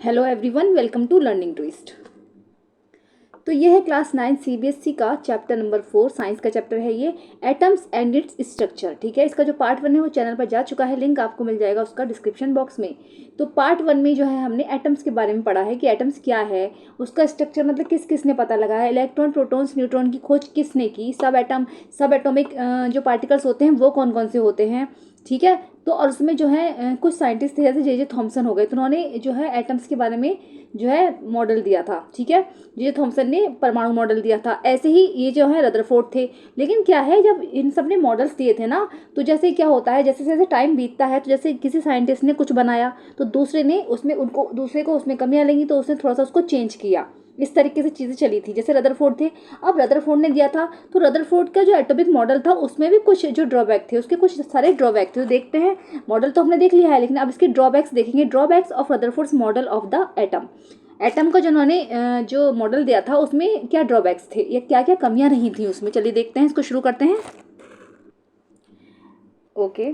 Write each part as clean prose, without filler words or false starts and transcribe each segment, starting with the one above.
Hello everyone, welcome to Learning Twist. तो ये है क्लास 9 सीबीएसई का चैप्टर नंबर 4, साइंस का चैप्टर है ये, एटम्स एंड इट्स स्ट्रक्चर। ठीक है, इसका जो पार्ट 1 है वो चैनल पर जा चुका है, लिंक आपको मिल जाएगा उसका डिस्क्रिप्शन बॉक्स में। तो पार्ट 1 में जो है हमने एटम्स के बारे में पढ़ा है कि एटम्स क्या है, उसका स्ट्रक्चर मतलब किस किस ने पता लगाया, इलेक्ट्रॉन प्रोटॉन्स न्यूट्रॉन की खोज किसने की, सब एटॉमिक जो पार्टिकल्स होते हैं वो कौन कौन से होते हैं। ठीक है, तो और उसमें जो है कुछ साइंटिस्ट थे जैसे जे थॉमसन हो गए, तो उन्होंने जो है एटम्स के बारे में जो है मॉडल दिया था। ठीक है, जे थॉमसन ने परमाणु मॉडल दिया था। ऐसे ही ये जो है रदरफोर्ड थे। लेकिन क्या है, जब इन सब ने मॉडल्स दिए थे ना, तो जैसे क्या होता है, जैसे जैसे टाइम बीतता है, तो जैसे किसी साइंटिस्ट ने कुछ बनाया तो दूसरे को उसमें कमियां लगी तो उसने थोड़ा सा उसको चेंज किया। इस तरीके से चीज़ें चली थी। जैसे रदरफोर्ड थे, अब रदरफोर्ड ने दिया था तो रदरफोर्ड का जो एटॉमिक मॉडल था उसमें भी कुछ जो ड्रॉबैक थे, उसके कुछ सारे ड्रॉबैक थे। तो देखते हैं, मॉडल तो हमने देख लिया है लेकिन अब इसके ड्रॉबैक्स देखेंगे। Drawbacks of Rutherford's model of the atom. Atom का जो उन्होंने जो मॉडल दिया था उसमें क्या ड्रॉबैक्स थे या क्या क्या कमियां नहीं थी उसमें, चलिए देखते हैं, इसको शुरू करते हैं। Okay.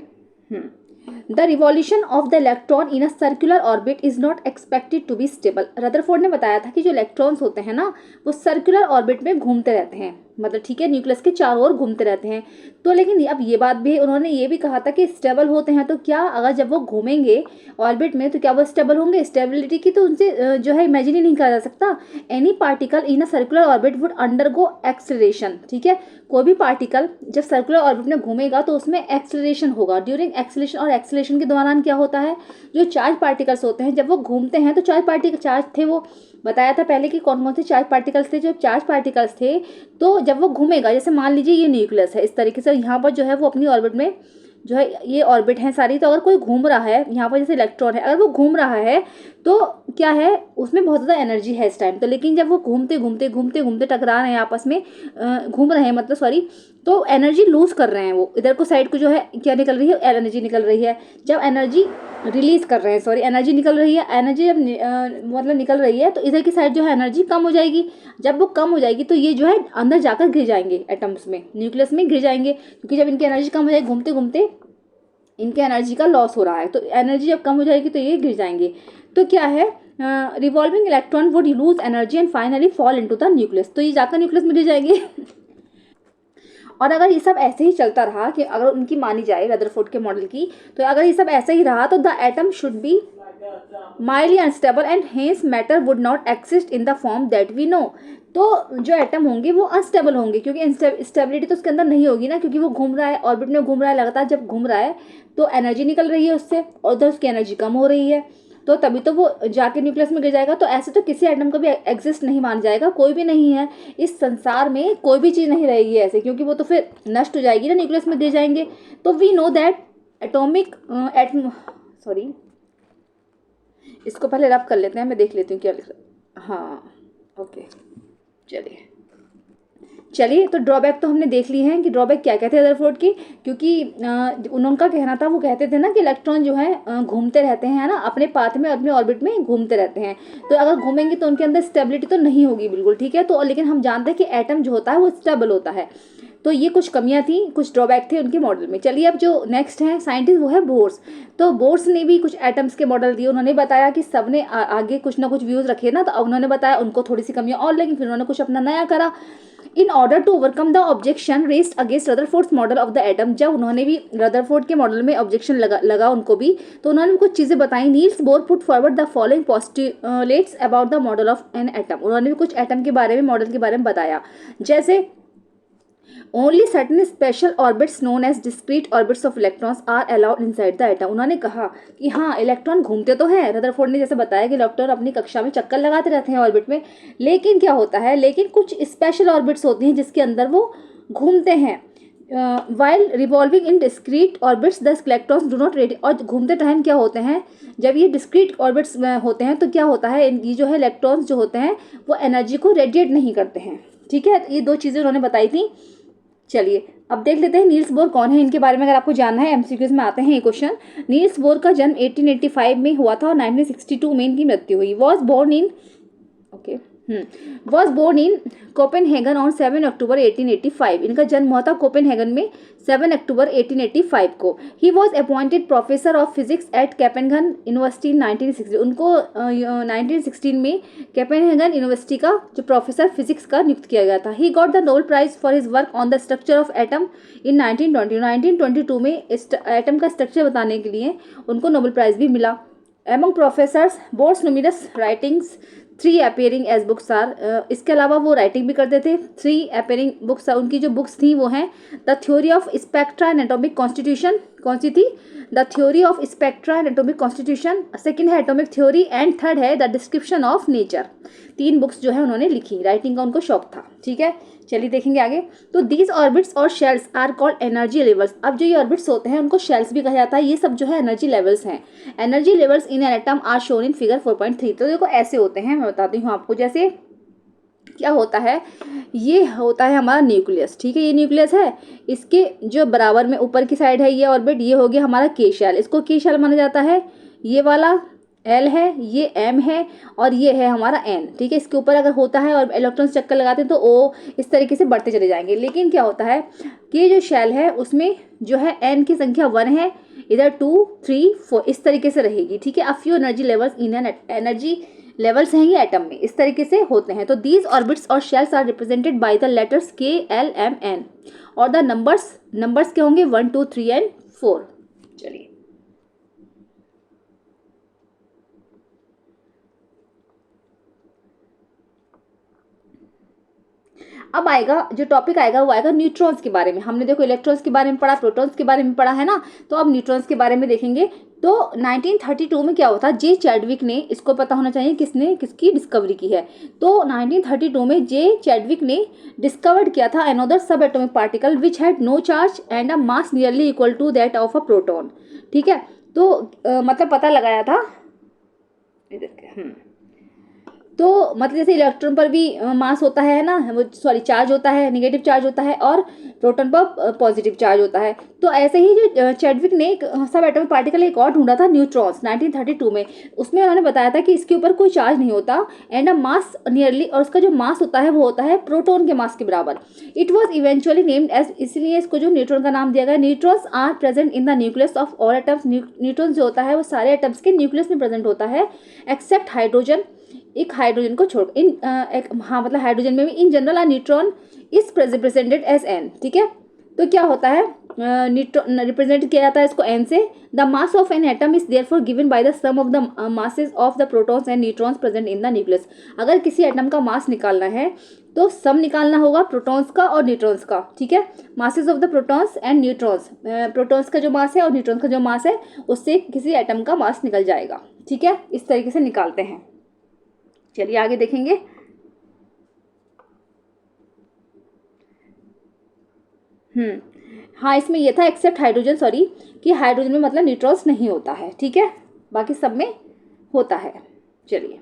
The revolution of the electron in a circular orbit is not expected to be stable. Rutherford ने बताया था कि जो इलेक्ट्रॉन्स होते हैं ना, वो सर्कुलर ऑर्बिट में घूमते रहते हैं, मतलब ठीक है, न्यूक्लियस के चारों ओर घूमते रहते हैं। तो लेकिन अब ये बात भी उन्होंने ये भी कहा था कि स्टेबल होते हैं, तो क्या अगर जब वो घूमेंगे ऑर्बिट में तो क्या वो स्टेबल होंगे? स्टेबिलिटी की तो उनसे जो है इमेजिन ही नहीं करा जा सकता। Any particle in a circular orbit would undergo acceleration. ठीक है, कोई भी पार्टिकल जब सर्कुलर ऑर्बिट में घूमेगा तो उसमें एक्सेलरेशन होगा। ड्यूरिंग एक्सेलरेशन, और एक्सेलरेशन के दौरान क्या होता है, जो चार्ज पार्टिकल्स होते हैं जब वो घूमते हैं तो चार्ज थे, वो बताया था पहले कि कौन कौन से चार्ज पार्टिकल्स थे। जो चार्ज पार्टिकल्स थे, तो जब वो घूमेगा, जैसे मान लीजिए ये न्यूक्लियस है, इस तरीके से यहाँ पर जो है वो अपनी ऑर्बिट में जो है, ये ऑर्बिट है सारी, तो अगर कोई घूम रहा है यहाँ पर, जैसे इलेक्ट्रॉन है, अगर वो घूम रहा है तो क्या है, उसमें बहुत ज़्यादा एनर्जी है इस टाइम। तो लेकिन जब वो घूमते घूमते घूमते घूमते टकरा रहे हैं आपस में, घूम रहे हैं मतलब, सॉरी, तो एनर्जी लूज कर रहे हैं। वो इधर को साइड को जो है क्या निकल रही है, एनर्जी निकल रही है। जब एनर्जी रिलीज कर रहे हैं, सॉरी, एनर्जी निकल रही है, एनर्जी जब मतलब निकल रही है तो इधर की साइड जो है एनर्जी कम हो जाएगी। जब वो कम हो जाएगी तो ये जो है अंदर जाकर गिर जाएंगे, एटम्स में, न्यूक्लियस में गिर जाएंगे, क्योंकि जब इनकी एनर्जी कम हो जाएगी, घूमते घूमते इनके एनर्जी का लॉस हो रहा है, तो एनर्जी जब कम हो जाएगी तो ये गिर जाएंगे। तो क्या है, revolving electron would lose energy and finally fall into the nucleus. तो ये जाकर न्यूक्लियस में गिर जाएंगे। और अगर ये सब ऐसे ही चलता रहा, कि अगर उनकी मानी जाए रदरफोर्ड के मॉडल की, तो अगर ये सब ऐसे ही रहा तो the atom should be mildly unstable and hence matter would not exist in the form that we know. तो जो एटम होंगे वो अनस्टेबल होंगे, क्योंकि स्टेबिलिटी तो उसके अंदर नहीं होगी ना, क्योंकि वो घूम रहा है, ऑर्बिट में घूम रहा है लगातार। जब घूम रहा है तो एनर्जी निकल रही है उससे, और उधर उसकी एनर्जी कम हो रही है, तो तभी तो वो जाके न्यूक्लियस में गिर जाएगा। तो ऐसे तो किसी एटम का भी एग्जिस्ट नहीं मान जाएगा, कोई भी नहीं है इस संसार में, कोई भी चीज़ नहीं रहेगी ऐसे, क्योंकि वो तो फिर नष्ट हो जाएगी ना, न्यूक्लियस में गिर जाएंगे। तो we know that atomic sorry, इसको पहले रब कर लेते हैं, मैं देख लेती हूँ क्या लिख रहा। हाँ, ओके, चलिए तो ड्रॉबैक तो हमने देख ली है कि ड्रॉबैक क्या कहते हैं रदरफोर्ड की, क्योंकि उनका कहना था, वो कहते थे ना कि इलेक्ट्रॉन जो है घूमते रहते हैं ना, अपने पाथ में, अपने ऑर्बिट में घूमते रहते हैं। तो अगर घूमेंगे तो उनके अंदर स्टेबिलिटी तो नहीं होगी बिल्कुल, ठीक है। तो लेकिन हम जानते हैं कि एटम जो होता है वो स्टेबल होता है। तो ये कुछ कमियां थी, कुछ ड्रॉबैक थे उनके मॉडल में। चलिए अब जो नेक्स्ट है साइंटिस्ट, वो है बोर्स। तो बोर्स ने भी कुछ एटम्स के मॉडल दिए। उन्होंने बताया कि सबने आगे कुछ ना कुछ व्यूज रखे ना, तो अब उन्होंने बताया उनको थोड़ी सी कमियां और, लेकिन फिर उन्होंने कुछ अपना नया करा। In order to overcome the objection raised against Rutherford's model of the atom. जब उन्होंने भी रदरफोर्ड के मॉडल में ऑब्जेक्शन लगा उनको भी, तो उन्होंने भी कुछ चीज़ें बताई। Niels Bohr put forward the following postulates about the model of an atom. उन्होंने भी कुछ एटम के बारे में, मॉडल के बारे में बताया, जैसे only certain special orbits known as discrete orbits of electrons are allowed inside the atom. उन्होंने कहा कि हाँ, इलेक्ट्रॉन घूमते तो हैं, रदरफोर्ड ने जैसे बताया कि इलेक्ट्रॉन अपनी कक्षा में चक्कर लगाते रहते हैं ऑर्बिट में, लेकिन क्या होता है, लेकिन कुछ स्पेशल ऑर्बिट्स होती हैं जिसके अंदर वो घूमते हैं। While revolving in discrete orbits the electrons do not radiate. और घूमते टाइम क्या होते हैं, जब ये डिस्क्रीट ऑर्बिट्स होते हैं तो क्या होता है, ये जो है इलेक्ट्रॉन्स जो होते हैं वो एनर्जी को रेडिएट नहीं करते हैं। ठीक है, ये दो चीज़ें उन्होंने बताई थी। चलिए अब देख लेते हैं नील्स बोर कौन है। इनके बारे में अगर आपको जानना है, एमसीक्यूज में आते हैं ये क्वेश्चन। नील्स बोर का जन्म 1885 में हुआ था और 1962 में इनकी मृत्यु हुई। Was born in, okay, was born in Copenhagen on 7 अक्टूबर 1885। इनका जन्म हुआ था कोपेनहेगन में 7 अक्टूबर 1885 को। He was appointed professor of physics at Copenhagen University in 1916। उनको 1916 में कोपेनहेगन यूनिवर्सिटी का जो प्रोफेसर फिजिक्स का नियुक्त किया गया था। He got the Nobel prize for his work on the structure of atom in 1922 में एटम का स्ट्रक्चर बताने के लिए उनको नोबेल प्राइज भी मिला। Among professor Bohr's numerous writings 3 appearing as books are. इसके अलावा वो राइटिंग भी करते थे। 3 अपेयरिंग बुक्स, उनकी जो बुक्स थी वो हैं the theory of spectra and atomic constitution. कौन सी थी? The theory of spectra and atomic constitution. Second है एटॉमिक थ्योरी एंड थर्ड है the description of nature. 3 books जो है उन्होंने लिखी। राइटिंग का उनको शौक था। ठीक है, चलिए देखेंगे आगे। तो दीज ऑर्बिट्स और shells are called energy levels. अब जो ये ऑर्बिट्स होते हैं उनको शेल्स भी कहा जाता है। ये सब जो है एनर्जी लेवल्स हैं। Energy levels in an atom are shown in figure 4.3। तो देखो ऐसे होते हैं, मैं बताती हूँ आपको। जैसे क्या होता है, ये होता है हमारा न्यूक्लियस। ठीक है, ये न्यूक्लियस है, इसके जो बराबर में ऊपर की साइड है ये ऑर्बिट, ये हो गया हमारा के शेल। इसको के शेल माना जाता है। ये वाला एल है, ये एम है और ये है हमारा एन। ठीक है, इसके ऊपर अगर होता है और इलेक्ट्रॉन्स चक्कर लगाते हैं तो ओ इस तरीके से बढ़ते चले जाएंगे। लेकिन क्या होता है कि जो शेल है उसमें जो है एन की संख्या 1 है, इधर 2 3 4 इस तरीके से रहेगी। ठीक है, a few energy levels in N energy levels हैं ये एटम में, इस तरीके से होते हैं। तो दीज ऑर्बिट्स और shells are represented by the letters K L M N और द नंबर्स क्या होंगे 1 2 3 एंड 4। चलिए अब आएगा जो टॉपिक आएगा वो आएगा न्यूट्रॉन्स के बारे में। हमने देखो इलेक्ट्रॉन्स के बारे में पढ़ा, प्रोटॉन्स के बारे में पढ़ा है ना, तो अब न्यूट्रॉन्स के बारे में देखेंगे। तो 1932 में क्या हुआ था, जे चैडविक ने, इसको पता होना चाहिए किसने किसकी डिस्कवरी की है। तो 1932 में जे चैडविक ने डिस्कवर्ड किया था another subatomic particle which had no charge and a mass nearly equal to that of a proton. ठीक है, तो मतलब पता लगाया था। तो मतलब जैसे इलेक्ट्रॉन पर भी मास होता है ना, वो सॉरी चार्ज होता है, नेगेटिव चार्ज होता है, और प्रोटॉन पर पॉजिटिव चार्ज होता है। तो ऐसे ही जो चैडविक ने एक सब एटॉमिक पार्टिकल एक और ढूंढा था न्यूट्रॉन्स 1932 में। उसमें उन्होंने बताया था कि इसके ऊपर कोई चार्ज नहीं होता एंड अ मास नियरली, और उसका जो मास होता है वो होता है प्रोटॉन के मास के बराबर। It was eventually named as, इसलिए इसको जो न्यूट्रॉन का नाम दिया गया। Neutrons are present in the nucleus of all atoms. Neutron जो होता है वो सारे एटम्स के न्यूक्लियस में प्रेजेंट होता है एक्सेप्ट हाइड्रोजन, एक हाइड्रोजन को छोड़ हाँ मतलब हाइड्रोजन में भी। In general a neutron is represented as N. ठीक है, तो क्या होता है न्यूट्रॉन रिप्रेजेंट किया जाता है इसको एन से। The mass of an atom is therefore given by the sum of the masses of the protons and neutrons present in the nucleus. अगर किसी एटम का मास निकालना है तो सम निकालना होगा प्रोटॉन्स का और न्यूट्रॉन्स का। ठीक है, masses of the protons and neutrons, protons का जो मास है और न्यूट्रॉन्स का जो मास है उससे किसी एटम का मास निकल जाएगा। ठीक है, इस तरीके से निकालते हैं। चलिए आगे देखेंगे। हाँ, इसमें ये था एक्सेप्ट हाइड्रोजन, सॉरी, कि हाइड्रोजन में मतलब न्यूट्रॉन्स नहीं होता है। ठीक है, बाकी सब में होता है। चलिए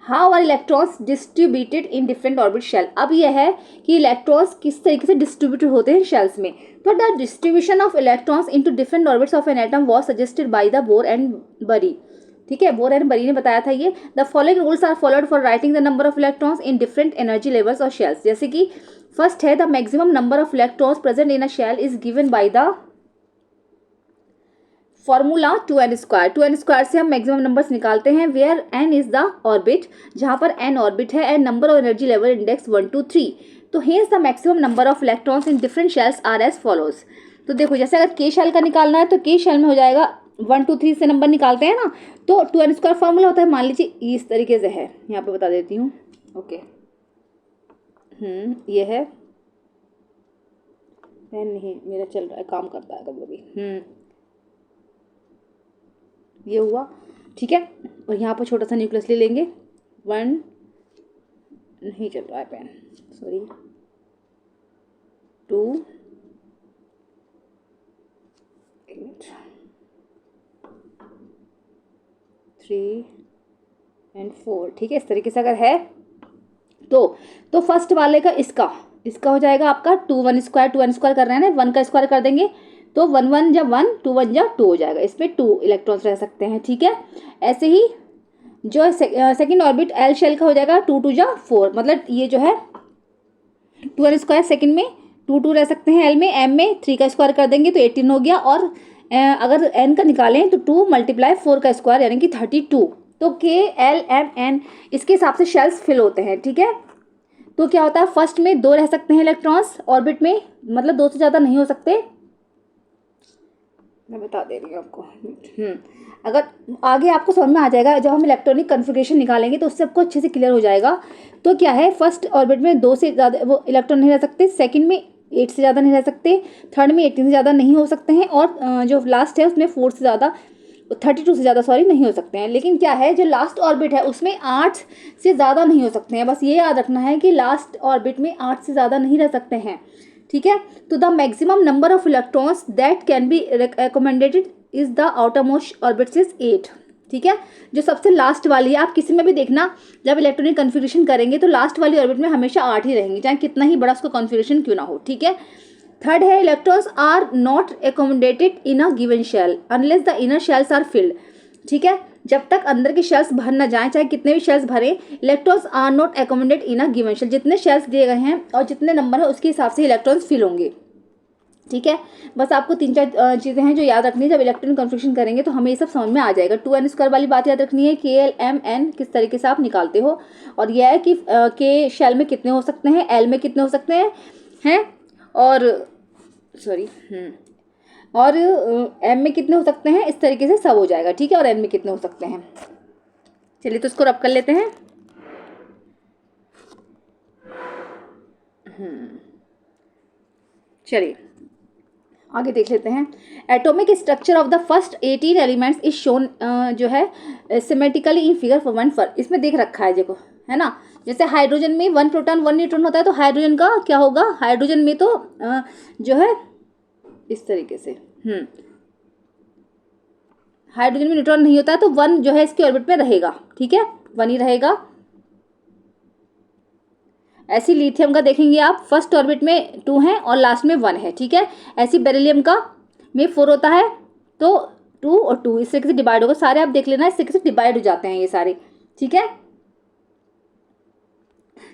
how are electrons distributed in different orbit shell. अब यह है कि इलेक्ट्रॉन्स किस तरीके से डिस्ट्रीब्यूटेड होते हैं शेल्स में। तो the distribution of electrons into different orbits of an atom was suggested by the bore and बरी। ठीक है, बोर एंड बरी ने बताया था ये। The following rules are followed for writing the number of electrons in different energy levels और shells. जैसे कि फर्स्ट है the maximum number of electrons present in a shell is given by the formula 2n²। 2n² से हम maximum numbers निकालते हैं where n is the orbit, जहां पर n ऑर्बिट है, and number of energy level index 1 2 3। तो hence the maximum number of electrons in different shells are as follows. तो देखो जैसे अगर के शेल का निकालना है तो के शेल में हो जाएगा 1 2 3 से नंबर निकालते हैं ना, तो 2n² फॉर्मूला होता है। मान लीजिए इस तरीके से है, यहाँ पे बता देती हूँ। ओके, ये है पेन नहीं मेरा चल रहा है, काम करता है कभी कभी। ये हुआ। ठीक है, और यहाँ पर छोटा सा न्यूक्लियस ले लेंगे। 1 नहीं चल रहा है पेन, सॉरी, 2 3 एंड 4। ठीक है, इस तरीके से अगर है तो फर्स्ट वाले का इसका हो जाएगा आपका 2 1² 2n² कर रहे हैं ना, 1 का स्क्वायर कर देंगे तो 1 1 जा 1, 2 1 जा 2 हो जाएगा, इसमें 2 इलेक्ट्रॉन्स रह सकते हैं, ठीक है। ऐसे ही जो सेकेंड ऑर्बिट एल शेल का हो जाएगा 2 2 जा 4, मतलब ये जो है 2n स्क्वायर सेकेंड में 2 2 रह सकते हैं एल में, एम में 3 का स्क्वायर कर देंगे तो 18 हो गया, और अगर n का निकालें तो 2 × 4 का स्क्वायर यानी कि 32। तो के एल एम एन इसके हिसाब से शेल्स फिल होते हैं, ठीक है। तो क्या होता है, फर्स्ट में 2 रह सकते हैं इलेक्ट्रॉन्स ऑर्बिट में, मतलब 2 से ज़्यादा नहीं हो सकते, मैं बता दे रही हूँ आपको। अगर आगे आपको समझ में आ जाएगा, जब हम इलेक्ट्रॉनिक कन्फिग्रेशन निकालेंगे तो उससे आपको अच्छे से क्लियर हो जाएगा। तो क्या है, फर्स्ट ऑर्बिट में 2 से ज़्यादा वो इलेक्ट्रॉन नहीं रह सकते, सेकंड में 8 से ज़्यादा नहीं रह सकते, थर्ड में 18 से ज़्यादा नहीं हो सकते हैं, और जो लास्ट है उसमें 4 से ज़्यादा 32 से ज़्यादा नहीं हो सकते हैं। लेकिन क्या है, जो लास्ट ऑर्बिट है उसमें 8 से ज़्यादा नहीं हो सकते हैं, बस ये याद रखना है कि लास्ट ऑर्बिट में 8 से ज़्यादा नहीं रह सकते हैं, ठीक है। तो the maximum number of electrons that can be recommended is the outermost orbits is 8, ठीक है। जो सबसे लास्ट वाली है, आप किसी में भी देखना जब इलेक्ट्रॉनिक कन्फिग्रेशन करेंगे तो लास्ट वाली ऑर्बिट में हमेशा 8 ही रहेंगी, चाहे कितना ही बड़ा उसका कन्फिग्रेशन क्यों ना हो, ठीक है। थर्ड है, electrons are not accommodated in a given shell unless the inner shells are filled, ठीक है। जब तक अंदर के शेल्स भर ना जाएं, चाहे कितने भी शेल्स भरें, electrons are not accommodated in a given shell, जितने शेल्स दिए गए हैं और जितने नंबर है उसके हिसाब से इलेक्ट्रॉन्स फिल होंगे, ठीक है। बस आपको 3-4 चीज़ें हैं जो याद रखनी है, जब इलेक्ट्रॉनिक कन्फिग्रेशन करेंगे तो हमें ये सब समझ में आ जाएगा। 2n स्क्वायर वाली बात याद रखनी है, के एल एम एन किस तरीके से आप निकालते हो, और यह है कि के शेल में कितने हो सकते हैं, एल में कितने हो सकते हैं और सॉरी और एम में कितने हो सकते हैं, इस तरीके से सब हो जाएगा, ठीक है। और एन में कितने हो सकते हैं, चलिए तो इसको रब कर लेते हैं। चलिए आगे देख लेते हैं। Atomic structure of the first 18 elements is shown, जो है सिमेट्रिकली इन फिगर 1 इसमें देख रखा है, देखो है ना। जैसे हाइड्रोजन में 1 प्रोटॉन 1 न्यूट्रॉन होता है, तो हाइड्रोजन का क्या होगा, हाइड्रोजन में तो जो है इस तरीके से हाइड्रोजन में न्यूट्रॉन नहीं होता है, तो 1 जो है इसके ऑर्बिट में रहेगा, ठीक है, 1 ही रहेगा। ऐसी लिथियम का देखेंगे आप, फर्स्ट ऑर्बिट में 2 है और लास्ट में 1 है, ठीक है। ऐसी बेरिलियम का में 4 होता है, तो 2 और 2 इस तरीके से डिवाइड होगा, सारे आप देख लेना इस तरीके से डिवाइड हो जाते हैं ये सारे, ठीक है।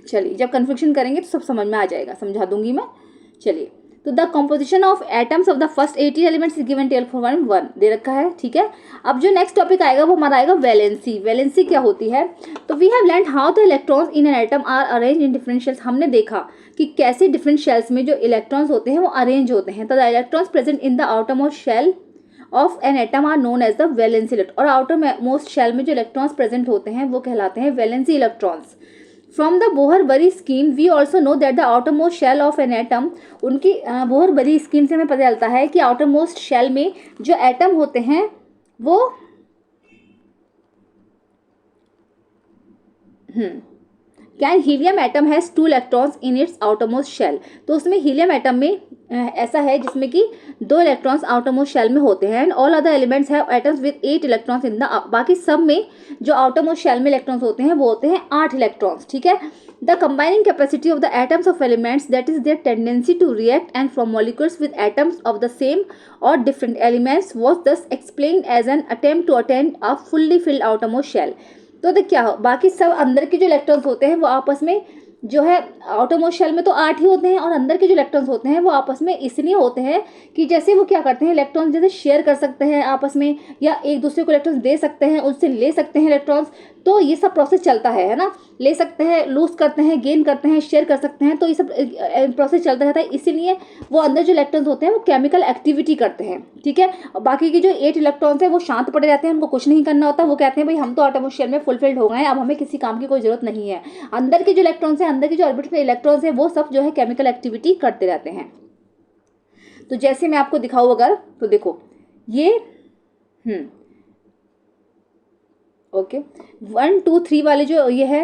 चलिए जब कन्फिग्रेशन करेंगे तो सब समझ में आ जाएगा, समझा दूंगी मैं। चलिए, तो the composition of atoms of the first 18 elements is given tell for 1 दे रखा है, ठीक है। अब जो नेक्स्ट टॉपिक आएगा वो हमारा आएगा वैलेंसी। वैलेंसी क्या होती है, तो we have learn how the electrons in an atom are arrange in different shells. हमने देखा कि कैसे डिफरेंट शेल्स में जो इलेक्ट्रॉन्स होते हैं वो अरेंज होते हैं। तो the electrons present in the outermost shell of an atom are known as the valency electron, और आउटर मोस्ट शेल में जो इलेक्ट्रॉन्स प्रेजेंट होते हैं वो कहलाते हैं valency electrons. From the Bohr-Bury scheme, we also know that the outermost shell of an atom, उनकी बोहर-बरी scheme से हमें पता चलता है कि outermost shell में जो एटम होते हैं वो can helium atom has 2 electrons in its outermost shell. तो उसमें हीलियम एटम में ऐसा है जिसमें कि 2 इलेक्ट्रॉन्स आउटरमोस्ट शेल में होते हैं, and all other elements have atoms with 8 electrons in the, बाकी सब में जो आउटरमोस्ट शेल में इलेक्ट्रॉन्स होते हैं वो होते हैं 8 इलेक्ट्रॉन्स, ठीक है। The combining capacity of the atoms of elements that is their tendency to react and form molecules with atoms of the same or different elements was thus explained as an attempt to attain a fully filled outermost shell. तो देख क्या हो, बाकी सब अंदर के जो electrons होते हैं वो आपस में जो है आउटरमोस्ट शेल में तो 8 ही होते हैं, और अंदर के जो इलेक्ट्रॉन्स होते हैं वो आपस में इसलिए होते हैं कि जैसे वो क्या करते हैं, इलेक्ट्रॉन्स जैसे शेयर कर सकते हैं आपस में, या एक दूसरे को इलेक्ट्रॉन्स दे सकते हैं, उससे ले सकते हैं इलेक्ट्रॉन्स। तो ये सब प्रोसेस चलता है ना, ले सकते हैं, लूज करते हैं, गेन करते हैं, शेयर कर सकते हैं, तो ये सब प्रोसेस चलता रहता है। इसीलिए वो अंदर जो इलेक्ट्रॉन्स होते हैं वो केमिकल एक्टिविटी करते हैं, ठीक है। और बाकी के जो 8 इलेक्ट्रॉन्स हैं वो शांत पड़े रहते हैं, उनको कुछ नहीं करना होता। वो कहते हैं भाई हम तो आटोमोस्ट शेल में फुलफिल्ड हो गए हैं, अब हमें किसी काम की कोई जरूरत नहीं है। अंदर के जो इलेक्ट्रॉन्स हैं, अंदर के जो ऑर्बिट में इलेक्ट्रॉन्स हैं, वो सब जो है केमिकल एक्टिविटी करते रहते हैं। तो जैसे मैं आपको दिखाऊँ अगर, तो देखो ये ओके 1 2 3 वाले जो ये है,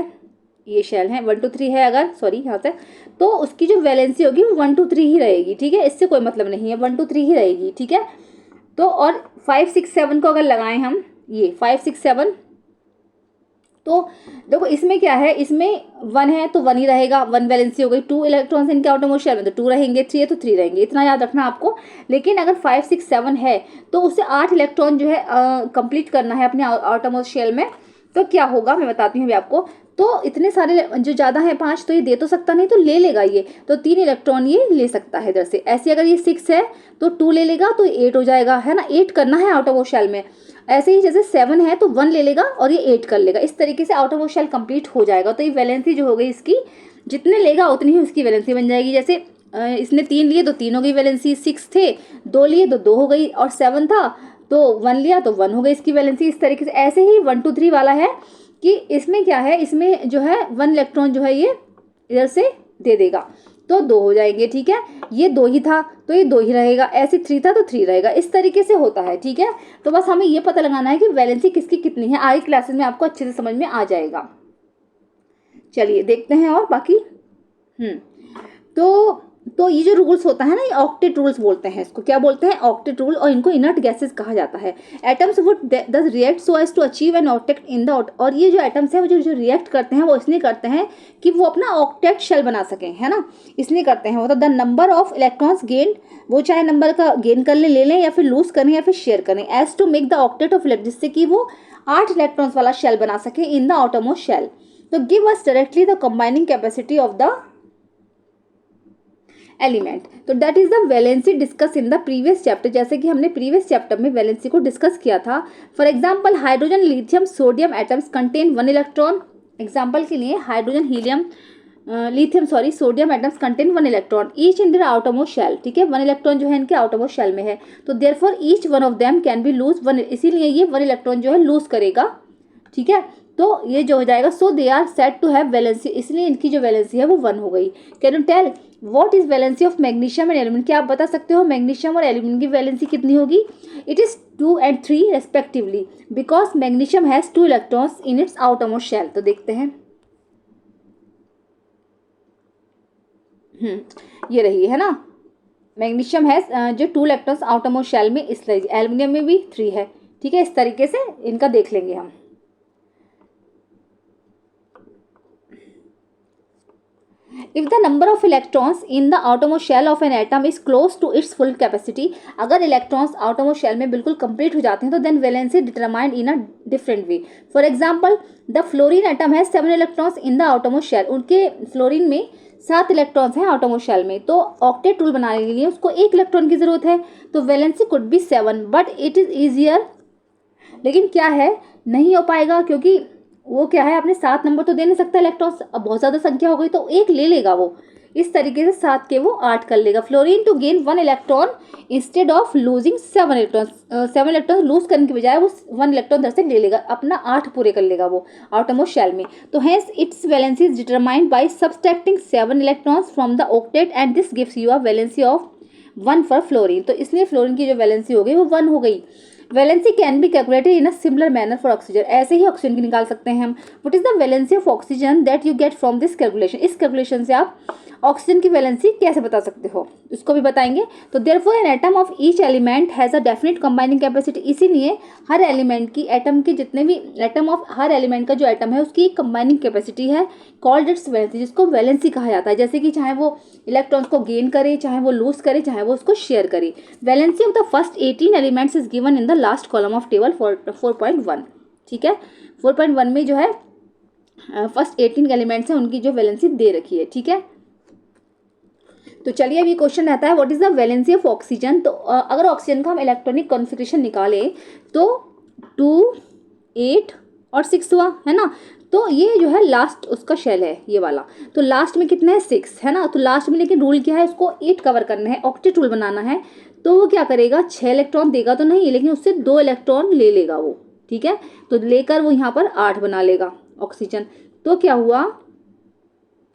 ये शेल है 1 2 3 है, अगर सॉरी यहाँ से, तो उसकी जो वैलेंसी होगी वो 1 2 3 ही रहेगी, ठीक है। इससे कोई मतलब नहीं है, 1 2 3 ही रहेगी, ठीक है। तो और 5 6 7 को अगर लगाएं हम, ये 5 6 7, तो देखो इसमें क्या है, इसमें 1 है तो 1 ही रहेगा, 1 वैलेंसी हो गई। 2 इलेक्ट्रॉन्स इनके आउटरमोस्ट शेल में तो 2 रहेंगे, 3 है तो 3 रहेंगे, इतना याद रखना आपको। लेकिन अगर 5 6 7 है तो उससे 8 इलेक्ट्रॉन जो है कंप्लीट करना है अपने आउटरमोस्ट शेल में। तो क्या होगा मैं बताती हूँ अभी आपको। तो इतने सारे जो ज़्यादा है 5 तो ये दे तो सकता नहीं, तो ले लेगा ये, तो 3 इलेक्ट्रॉन ये ले सकता है इधर से। ऐसे अगर ये 6 है तो 2 ले लेगा तो 8 हो जाएगा, है ना, 8 करना है आउट ऑफ वो शेल में। ऐसे ही जैसे 7 है तो 1 ले लेगा और ये 8 कर लेगा, इस तरीके से आउट ऑफ वो शेल कंप्लीट हो जाएगा। तो ये वैलेंसी जो हो गई इसकी, जितने लेगा उतनी ही उसकी वैलेंसी बन जाएगी। जैसे इसने 3 लिए तो 3 हो गई वैलेंसी, 6 थे 2 लिए तो 2 हो गई, और 7 था तो 1 लिया तो 1 हो गई इसकी वैलेंसी। इस तरीके से ऐसे ही 1 2 3 वाला है कि इसमें क्या है, इसमें जो है 1 इलेक्ट्रॉन जो है ये इधर से दे देगा तो 2 हो जाएंगे, ठीक है। ये 2 ही था तो ये 2 ही रहेगा, ऐसे 3 था तो 3 रहेगा, इस तरीके से होता है, ठीक है। तो बस हमें ये पता लगाना है कि वैलेंसी किसकी कितनी है, आगे क्लासेस में आपको अच्छे से समझ में आ जाएगा। चलिए देखते हैं और बाकी। तो ये जो रूल्स होता है ना, ये ऑक्टेट रूल्स बोलते हैं, इसको क्या बोलते हैं, ऑक्टेट रूल, और इनको इनर्ट गैसेस कहा जाता है। Atoms would thus react so as to achieve an octet in the, और ये जो एटम्स हैं वो जो रिएक्ट करते हैं वो इसलिए करते हैं कि वो अपना ऑक्टेट शेल बना सकें, है ना, इसलिए करते हैं। मतलब the number of electrons gain, वो चाहे नंबर का गेन कर ले लें या फिर लूज करें या फिर शेयर करें, as to make the octet of electron, जिससे कि वो 8 इलेक्ट्रॉन्स वाला शेल बना सके इन द आउटरमोस्ट शेल। तो give us directly the combining capacity of the element. तो that is the valency discuss in the previous chapter, जैसे कि हमने प्रीवियस चैप्टर में वैलेंसी को डिस्कस किया था। For example hydrogen lithium sodium atoms contain 1 electron. Example के लिए hydrogen helium lithium sodium atoms contain 1 electron each in their outermost shell, ठीक है, 1 इलेक्ट्रॉन जो है इनके आउटरमोस्ट शेल में है। तो therefore each one of them can be lose 1, इसीलिए ये 1 इलेक्ट्रॉन जो है लूज करेगा, ठीक है। तो ये जो हो जाएगा, so they are said to have valency, इसलिए इनकी जो वैलेंसी है वो 1 हो गई। Can you tell what is valency of magnesium and aluminium, क्या आप बता सकते हो मैग्नीशियम और एल्यूमिनियम की वैलेंसी कितनी होगी? It is 2 and 3 respectively, because magnesium has 2 electrons in its outermost shell. तो देखते हैं, ये रही है ना, मैग्नीशियम है जो 2 इलेक्ट्रॉन्स आउटरमोस्ट शेल में, इसलिए एल्यूमिनियम में भी 3 है, ठीक है। इस तरीके से इनका देख लेंगे हम। If the number of electrons in the outermost shell of an atom is close to its full capacity, अगर इलेक्ट्रॉन्स outermost shell में बिल्कुल कंप्लीट हो जाते हैं तो then valency determined in a different way. For example, the fluorine atom has 7 electrons in the outermost shell. उनके fluorine में 7 electrons हैं आउटरमोस्ट शेल में, तो ऑक्टेट रूल बनाने के लिए उसको 1 इलेक्ट्रॉन की जरूरत है, तो valency could be 7, but it is easier. लेकिन क्या है, नहीं हो पाएगा, क्योंकि वो क्या है, अपने 7 नंबर तो दे नहीं सकता इलेक्ट्रॉन्स, अब बहुत ज़्यादा संख्या हो गई तो 1 ले लेगा वो, इस तरीके से 7 के वो 8 कर लेगा। Fluorine to gain 1 electron instead of losing 7 electron, 7 electron lose करने के बजाय वो 1 इलेक्ट्रॉन दर से ले लेगा, अपना 8 पूरे कर लेगा वो आउटरमोस्ट शेल में। तो hence it's valency is determined by subtracting 7 electrons from the octet and this gives you a valency of 1 for fluorine. तो इसलिए फ्लोरीन की जो वैलेंसी हो गई वो 1 हो गई। Valency can be calculated in a similar manner for oxygen, ऐसे ही ऑक्सीजन की निकाल सकते हैं हम। What is the valency of oxygen that you get from this calculation, इस कैलकुलेशन से आप ऑक्सीजन की वैलेंसी कैसे बता सकते हो, इसको भी बताएंगे। तो therefore an atom of each element has a definite combining capacity, इसीलिए हर एलिमेंट की, एटम के जितने भी एटम ऑफ हर एलिमेंट का जो एटम है उसकी एक कंबाइनिंग कैपेसिटी है, कॉल्ड इट्स वैलेंसी, जिसको वैलेंसी कहा जाता है। जैसे कि चाहे वो इलेक्ट्रॉन्स को गेन करे, चाहे वो लूज करे, चाहे वो उसको शेयर करे। Valency of the first 18 elements is given in the last column of table 4.1, ठीक है। 4.1 में जो है फर्स्ट 18 एलिमेंट्स हैं उनकी जो वैलेंसी दे रखी है, ठीक है। तो चलिए अभी क्वेश्चन रहता है what is the valency of oxygen. तो अगर ऑक्सीजन का हम इलेक्ट्रॉनिक कॉन्फ़िगरेशन निकालें तो 2 8 और 6 हुआ, है ना। तो ये जो है लास्ट उसका शेल है ये वाला, तो लास्ट में कितना है 6, है ना। तो लास्ट में लेकिन रूल क्या है, उसको 8 कवर करना है, ऑक्टेट रूल बनाना है। तो वो क्या करेगा, 6 इलेक्ट्रॉन देगा तो नहीं, लेकिन उससे 2 इलेक्ट्रॉन ले लेगा वो, ठीक है। तो लेकर वो यहाँ पर 8 बना लेगा ऑक्सीजन। तो क्या हुआ,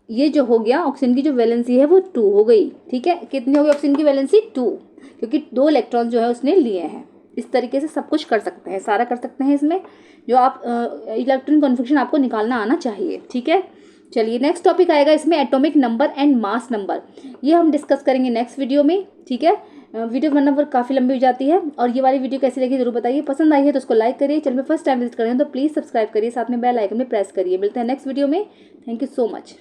ये जो हो गया ऑक्सीजन की जो वैलेंसी है वो 2 हो गई, ठीक है। कितनी हो गई ऑक्सीजन की वैलेंसी 2, क्योंकि 2 इलेक्ट्रॉन जो है उसने लिए हैं। इस तरीके से सब कुछ कर सकते हैं, सारा कर सकते हैं इसमें, जो आप इलेक्ट्रॉन कॉन्फ़िगरेशन आपको निकालना आना चाहिए, ठीक है। चलिए नेक्स्ट टॉपिक आएगा इसमें atomic number and mass number, ये हम डिस्कस करेंगे नेक्स्ट वीडियो में, ठीक है। वीडियो वरना पर काफ़ी लंबी हो जाती है। और ये वाली वीडियो कैसी लगी ज़रूर बताइए, पसंद आई है तो उसको लाइक करिए, चैनल में फर्स्ट टाइम विजिट करें तो प्लीज़ सब्सक्राइब करिए, साथ में बेल आइकन में प्रेस करिए। मिलते हैं नेक्स्ट वीडियो में। Thank you so much.